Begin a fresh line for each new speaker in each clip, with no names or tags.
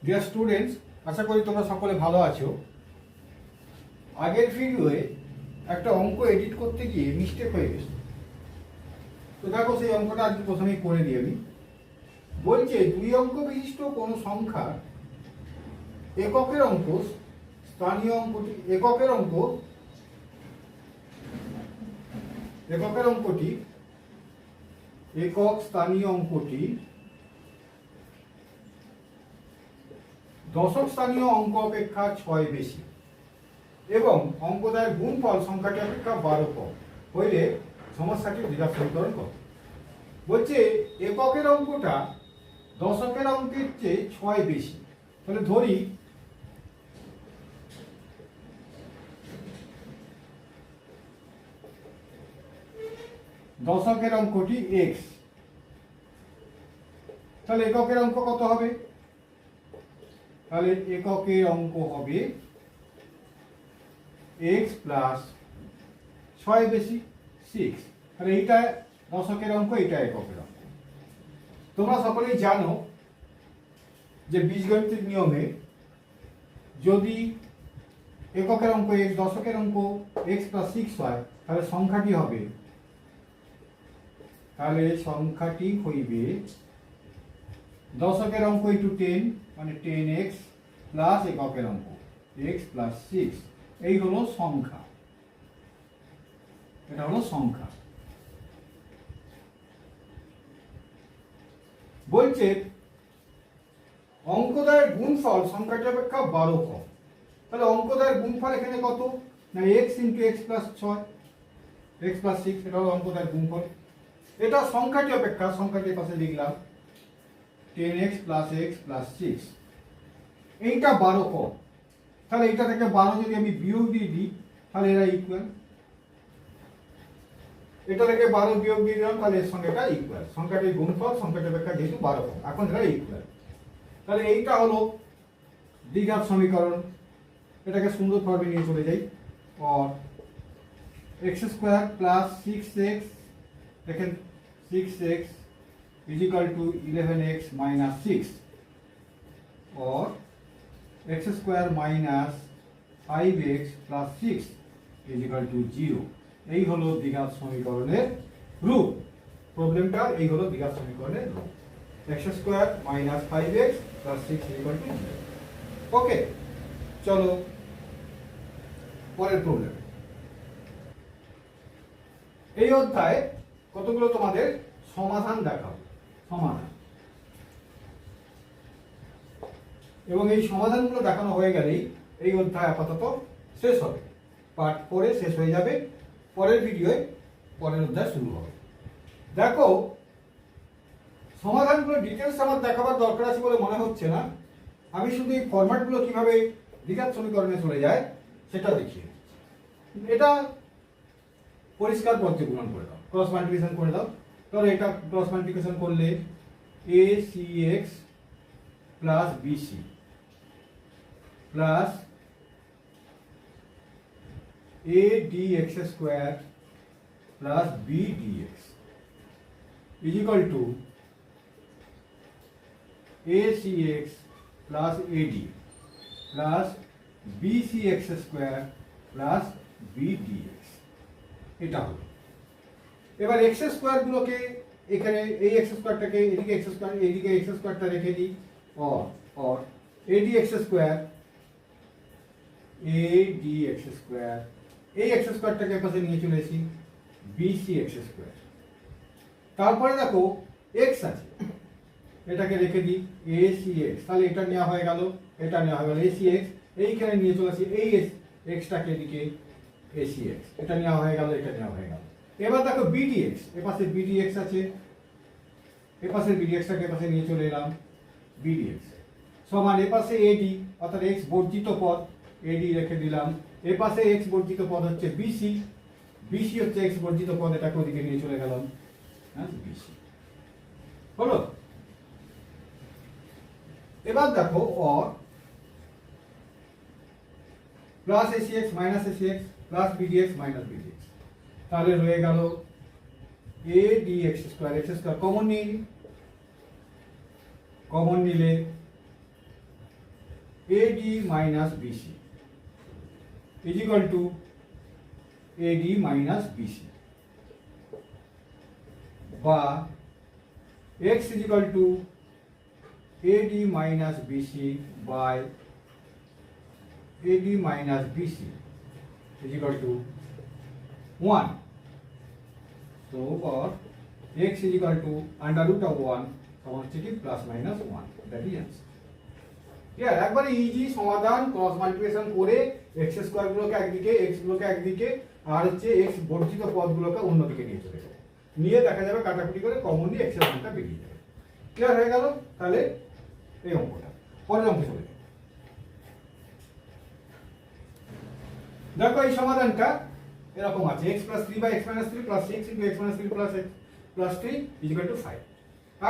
Dear students, আশা করি তোমরা সকলে ভালো আছো। আগের ভিডিওয়ে একটা অঙ্ক এডিট করতে গিয়ে মিস্টেক হয়ে গেছে। তো দেখো, সেই অঙ্কটা আজকে প্রথমেই করে দিই আমি। বলছে 2 অঙ্ক বিশিষ্ট কোনো সংখ্যা এককের অঙ্ক স্থানীয় অঙ্কটি এককের অঙ্কটি একক স্থানীয় অঙ্কটি দশক স্থানীয় অঙ্ক অপেক্ষা 6 বেশি এবং অঙ্কদায়ের গুণফল সংখ্যাটি অপেক্ষা 12 কম হইলে সমস্যাটির দ্বিঘাত সমীকরণ কত। বলছে এককের অঙ্কটা দশকের অঙ্কের চেয়ে 6 বেশি। তাহলে ধরি দশকের অঙ্কটি x, তাহলে এককের অঙ্ক কত হবে? তাহলে এককের অঙ্ক হবে x প্লাস 6 বেশি 6। তাহলে এইটা দশকের অঙ্ক, এইটা এককের অঙ্ক। তোমরা সকলেই জানো যে বীজগণিতের নিয়মে যদি এককের অঙ্ক x, দশকের অঙ্ক x প্লাস 6 হয়, তাহলে সংখ্যাটি হইবে দশকের অঙ্ক ইন্টু 10 মানে 10x প্লাস এককের অঙ্ক x প্লাস 6। এই হলো সংখ্যা, এটা হলো সংখ্যা। বলছে অঙ্কদায়ের গুণফল সংখ্যাটি অপেক্ষা 12 কম। তাহলে অঙ্কদায়ের গুণফল এখানে কত? না x into x plus 6 x plus 6, এটা হলো অঙ্কদায়ের গুণফল। এটা সংখ্যাটি অপেক্ষা, সংখ্যাটির পাশে লিখলাম 10x প্লাস x প্লাস 6। এইটা 12 কম। তাহলে এইটা থেকে 12 যদি আমি বিয়োগ দিয়ে দিই, তাহলে এরা ইকুয়াল। এটা থেকে 12 বিয়োগ দিয়ে দিলাম, তাহলে এর সঙ্গে এটা ইকুয়াল। সংখ্যাটির গুণফল সংখ্যাটি অপেক্ষা যেহেতু 12 কম, এখন এরা ইকুয়াল। তাহলে এইটা হলো দ্বিঘাত সমীকরণ। এটাকে সুন্দর ফর্মে নিয়ে চলে যাই। और x স্কয়ার প্লাস 6x, দেখেন 6x is equal to 11x minus 6 और x square minus 5x plus 6 is equal to 0। এই হলো দ্বিঘাত সমীকরণের রূপ। প্রবলেমটা এই হলো দ্বিঘাত সমীকরণের রূপ, x square minus 5x plus 6 is equal to 0। ওকে, চলো পরের প্রবলেম। এই অধ্যায়ে কতগুলো তোমাদের সমাধান দেখাবো, সমাধান। এবং এই সমাধানগুলো দেখানো হয়ে গেলেই এই অধ্যায় আপাতত শেষ হবে। পার্ট 4 শেষ হয়ে যাবে। পরের ভিডিওয়ে পরের অধ্যায় শুরু হবে। দেখো, সমাধানগুলো ডিটেলস আমার দেখাবার দরকার আছে বলে মনে হচ্ছে না। আমি শুধু এই ফরম্যাটগুলো কিভাবে দ্বিঘাত সমীকরণে চলে যায় সেটা দেখিয়ে দিচ্ছি। এটা পরিষ্কার পদ্ধতি গুণন করে দাও, ক্রস মাল্টিপ্লিকেশন করে দাও। তাহলে এটা ক্রস মাল্টিপ্লিকেশন করলে acx plus bc plus adx square plus bdx is equal two acx plus ad plus bcx square plus bdx। এটা হলো। এবার এক্স স্কয়ার গুলোকে এখানে এই এক্স স্কয়ারটাকে এদিকে এক্স স্কয়ার, এদিকে এক্স স্কয়ারটা রেখে দিই। और adx স্কয়ার এই এক্স স্কয়ারটাকে পাশে নিয়ে চলে এসেছি bcx স্কয়ার। তারপরে দেখো x আছে, এটাকে রেখে দিই acx। তাহলে এটা নেওয়া হয়ে গেল, এটা নেওয়া হয়ে গেল acx। এইখানে নিয়ে চলে আসি এই এক্সটাকে এদিকে acx, এটা নেওয়া হয়ে গেল, এটা নেওয়া হয়ে গেল। এবার দেখো bdx, এপাশে bdx আছে, এপাশে bdxটাকে এপাশে নিয়ে চলে এলাম bdx সমান এপাশে ad অর্থাৎ x বর্জিত পদ, ad রেখে দিলাম। এপাশে x বর্জিত পদ হচ্ছে bc, bc হচ্ছে x বর্জিত পদ, এটাকে ওদিকে নিয়ে চলে গেলাম, হ্যাঁ bc হলো। এবার দেখো और plus acx minus acx plus bdx minus bdx, তাহলে রয়ে গেল adx square. x square common নিয়ে কমন নিলে AD minus BC is equal to AD minus BC বা x is equal to AD minus BC by AD minus BC is equal to 1. So for x is equal to under root of 1 সমান plus minus 1. That is answer. ঠিক একবারে easy সমাধান cross multiplication করে x square গুলোকে একদিকে x গুলোকে একদিকে আর হচ্ছে x বর্ধিত পদগুলোকে অন্যদিকে নিয়ে চলে যাবে, নিয়ে দেখা যাবে কাটাকুটি করে কমনলি x এর মানটা বেরিয়ে যাবে। ক্লিয়ার হয়ে গেল? তাহলে এই অঙ্কটা পরের অঙ্কে চলে যাবে। দেখো এই সমাধানটা এরকম আছে x + 3 / x - 3 + 6 * x - 3 + x + 3 = 5।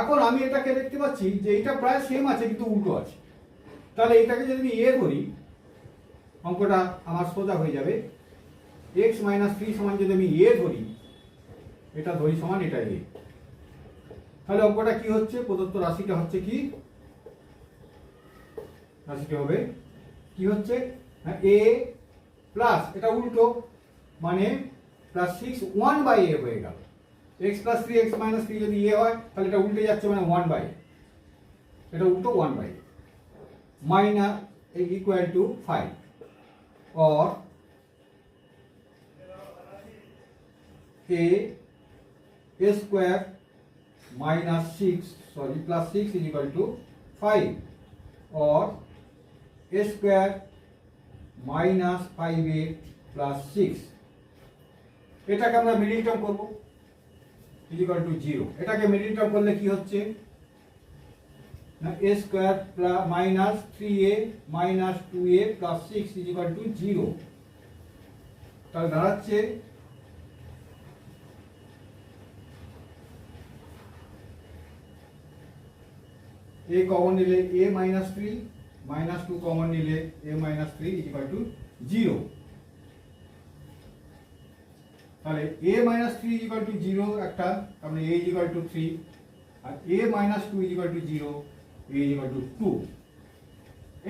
এখন আমি এটাকে দেখতে পাচ্ছি যে এটা প্রায় সেম আছে কিন্তু উল্টো আছে। তাহলে এটাকে যদি আমি a ধরি, অঙ্কটা আমার সোজা হয়ে যাবে। x - 3 সমান যদি আমি a ধরি, এটা ধরি সমান এটা a, তাহলে অঙ্কটা কি হচ্ছে? প্রদত্ত রাশিটা হচ্ছে কি? রাশিটা হবে কি হচ্ছে? a প্লাস এটা উল্টো মানে +6 1/a হয়ে গেল। x + 3 x - 3 যদি a হয় তাহলে এটা উল্টে যাচ্ছে মানে 1/a, এটা উল্টো 1/a minus equal to 5 or a square minus 6 +6 is equal to 5 or a square minus 5a plus 6 এটাকে আমরা মিডল টার্ম করব is equal to 0। এটাকে মিডল টার্ম করলে কি হচ্ছে? না a square minus 3a minus 2a plus 6 is equal to 0। তাহলে দাঁড়াচ্ছে a কমন নিলে a minus 3 minus 2 কমন নিলে a minus 3 is equal to 0। তাহলে a minus 3 is equal to 0 একটা, তাহলে a is equal to 3 R a minus 2 is equal to 0, a is equal to 2।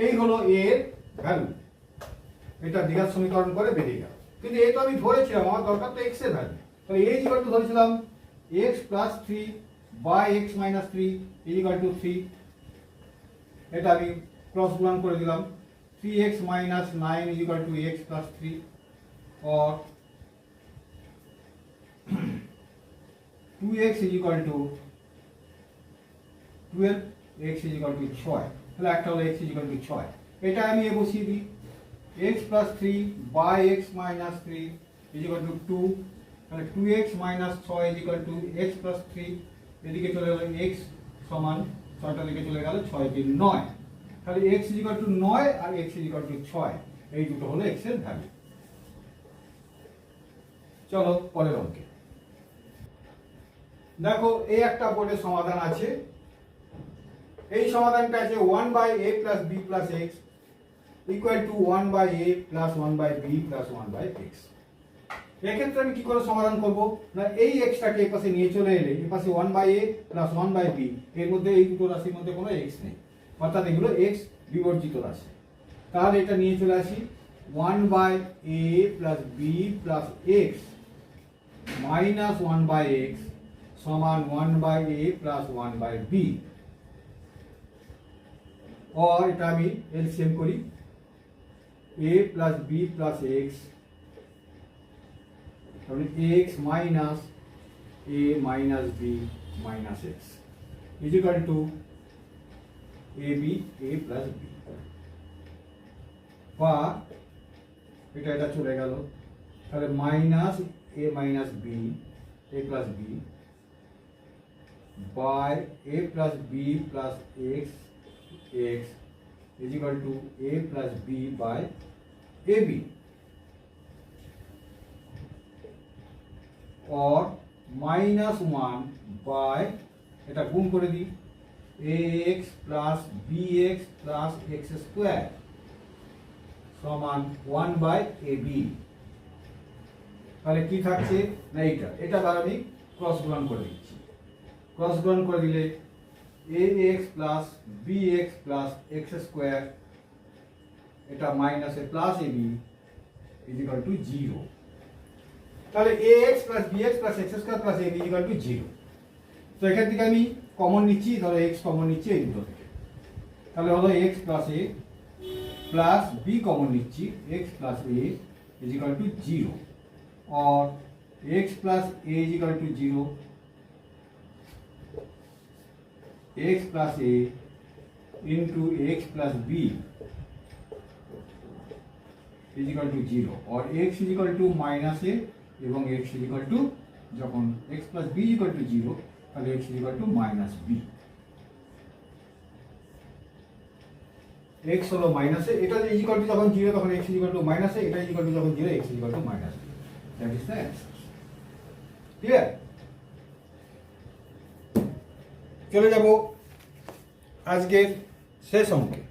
এই হলো a এর value. এটা দ্বিঘাত সমীকরণ করে বেরিয়ে গেল। কিন্তু এই তো আমি ধরেছিলাম আমার দরকার তো x এর ভ্যালু। তাহলে a is equal to ধরেছিলাম x plus 3 by x minus 3 is equal to 3। এটা আমি ক্রস গুণন করে দিলাম। 3x minus 9 is equal to x plus 3 or 2x is equal to 12, x is equal to 6। তাহলে একটা হলো x is equal to 6। এটা আমি এ বসিয়ে দিই x plus 3 by x minus 3 is equal to 2। তাহলে 2x minus 6 is equal to x plus 3। এদিকে চলে গেল x সমান 6টা দিকে চলে গেল 6 × 9। তাহলে x is equal to 9 R x is equal to 6, এই দুটো হলো x এর ভ্যালু। চলো পরের অঙ্কে দেখো এই একটা বোর্ডের সমাধান আছে। এই সমাধানটা আছে 1/a plus b plus x equal to 1/a plus 1/b plus 1/x। এক্ষেত্রে আমি কি করে সমাধান করব? না এই xটাকে এই পাশে নিয়ে চলে এলে এই পাশে 1/a plus 1/b, এর মধ্যে এই দুটো রাশির মধ্যে কোনো x নেই, অর্থাৎ এগুলো x বিবর্জিত রাশি। তাহলে এটা নিয়ে চলে আসি 1/a plus b plus x minus 1/x সমান 1/a plus 1/b। और এটা আমি এলসিএম করি a plus b plus x, তাহলে x minus a minus b minus x is equal to ab a plus b। বা এটা চলে গেল, তাহলে minus a minus b a plus b by a plus b plus x x is equal to a plus b by ab or minus 1 by এটা গুণ করে দিই ax plus bx plus x square সমান 1/ab। তাহলে কি থাকছে না এটা দ্বারা আমি ক্রস গুণন করে দিচ্ছি। ক্রস গুণন করে দিলে ax plus bx plus x square এটা minus a plus a b is equal to 0। তাহলে ax plus bx plus x square plus ab is equal to 0। তো এখান থেকে আমি কমন নিচ্ছি, ধরো x কমন নিচ্ছি এই দুটো থেকে, তাহলে হলো x plus a plus b common নিচ্ছি, x plus a is equal to 0 और x plus a is equal to 0, x plus a into x plus b is equal to 0 और x is equal to minus a এবং x is equal to যখন x plus b is equal to 0 তাহলে x is equal to minus b। x হলো minus a, এটা is equal to যখন 0 তখন x is equal two minus a, এটা is equal to যখন 0 x is equal two minus b। That is the answer. Clear? চলে যাব আজকের শেষ অঙ্কে।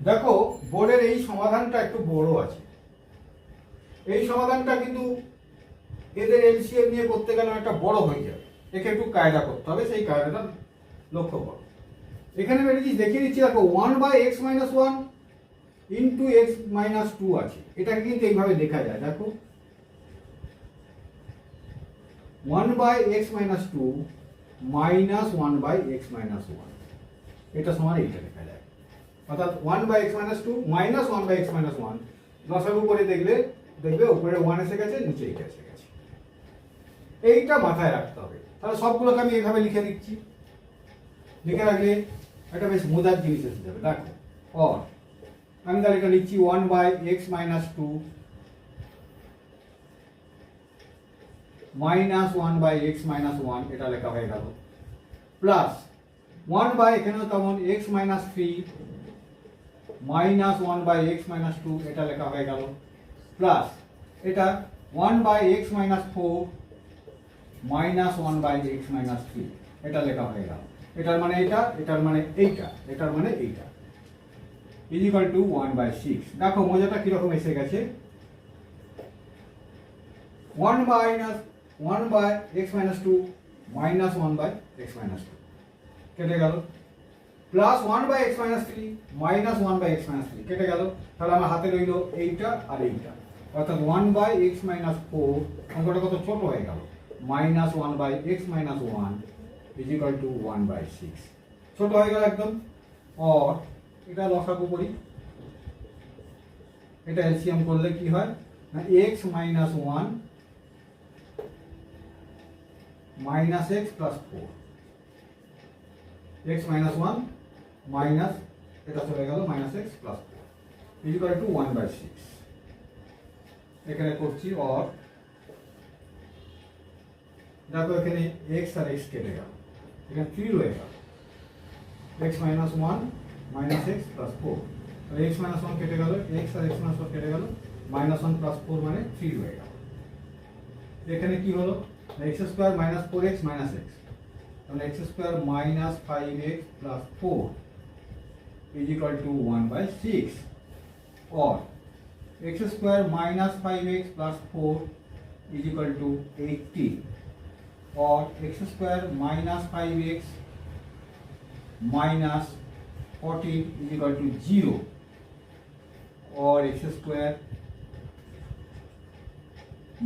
দেখো বোর্ডের এই সমাধানটা একটু বড় আছে, এই সমাধানটা কিন্তু এদের এলসিএম নিয়ে করতে গেলে একটা বড় হয়ে যাবে, একে একটু কায়দা করতে হবে, সেই কায়দাটা লক্ষ্য করো। এখানে আমি একটা জিনিস দেখিয়ে দিচ্ছি, দেখো 1/x - 1 ইন্টু x - 2 আছে, এটাকে কিন্তু এইভাবে লেখা যায়। দেখো 1/x - 2 মাইনাস 1/x - 1, এটা সমান এইটা লেখা যায়। অর্থাৎ 1/x - 2 মাইনাস 1/x - 1 লসাগু করে দেখবে উপরে 1 এসে গেছে, নিচে এইটা এসে গেছে। এইটা মাথায় রাখতে হবে। তাহলে সবগুলোকে আমি এইভাবে লিখে দিচ্ছি, লিখে রাখলে একটা বেশ মজার জিনিস এসে যাবে। দেখো और আমি তাহলে এটা লিখছি 1/x - 2 মাইনাস 1/x - 1, এটা লেখা হয়ে গেল, প্লাস 1 এখানেও তেমন x - 3 মাইনাস 1/x - 2, এটা লেখা হয়ে গেল, প্লাস এটা 1/x - 4 মাইনাস 1/x - 3, এটা লেখা হয়ে গেল। এটার মানে এটা, এটার মানে এইটা, এটার মানে এইটা ইজ ইকুয়াল টু 1/6। দেখো মজাটা কিরকম এসে গেছে, 1/x - 2 মাইনাস 1/x - 2 কেটে গেল, প্লাস 1/x - 3 মাইনাস 1/x - 3 কেটে গেল। তাহলে আমার হাতে রইল এইটা আর এইটা, অর্থাৎ 1/x - 4 অঙ্কটা কত ছোট হয়ে গেল, minus 1/x - 1 is equal to 1/6, ছোট হয়ে গেল একদম। और এটা লসাগু করি, এটা এলসিএম করলে কি হয় না, x - 1 minus x plus 4, x - 1 minus এটা চলে গেল minus x plus 4 is equal to 1/6। এখানে করছি और দেখো এখানে x আর x কেটে গেল, এখানে 3 রয়ে গেল, x - 1 মাইনাস x প্লাস 4, তাহলে x - 1 কেটে গেল, x আর x - 1 কেটে গেল, -1 প্লাস 4 মানে 3 রয়ে গেল। এখানে কি হলো, x square minus 4x minus x, তাহলে x square minus 5x plus 4 is equal to 1/6 और x square minus 5x plus 4 is equal to 80 और x square minus 5x minus 14 is equal to 0 और x square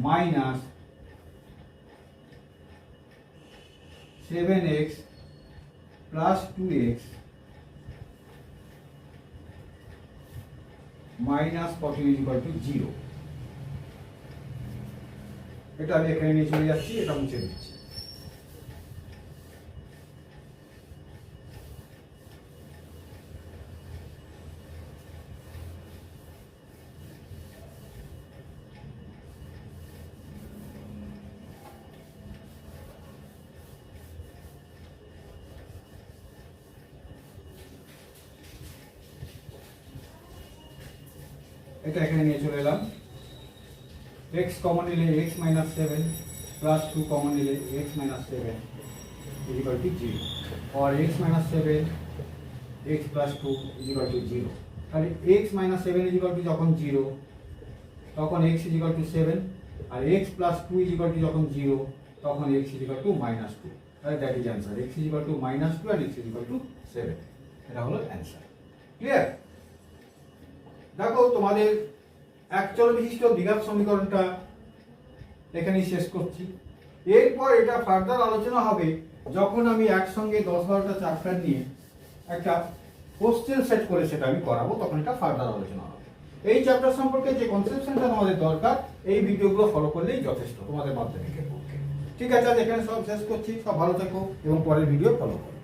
minus 7x plus 2x minus 14 is equal to 0। এটা আমি এখানে নিয়ে চলে যাচ্ছি, এটা মুছে দিচ্ছি। এটা এখানে নিয়ে চলে এলাম, x কমন নিলে x - 7 প্লাস 2 কমন নিলে x - 7 ইজ ইকুয়াল টু 0 और x - 7 x plus 2 is equal to 0। তাহলে x - 7 ইজ ইকুয়াল টু যখন 0 তখন x ইজ ইকুয়াল টু 7 আর x plus 2 is equal to যখন 0 তখন x ইজ ইকুয়াল টু -2। তাহলে that is answer, x is equal to -2 আর x is equal to 7, এটা হলো অ্যান্সার। ক্লিয়ার? দেখো তোমাদের একচল বিশিষ্ট দ্বিঘাত সমীকরণটা এখানেই শেষ করছি। এরপর এটা ফার্দার আলোচনা হবে যখন আমি একসঙ্গে 10-12টা চ্যাপ্টার নিয়ে একটা কোশ্চেন সেট করে সেটা আমি করাবো, তখন এটা ফার্দার আলোচনা হবে। এই চ্যাপ্টার সম্পর্কে যে কনসেপশনটা তোমাদের দরকার, এই ভিডিওগুলো ফলো করলেই যথেষ্ট তোমাদের মাধ্যমিকের পক্ষে। ঠিক আছে, আজ এখানে সব শেষ করছি। সব ভালো থেকো এবং পরের ভিডিও ফলো করো।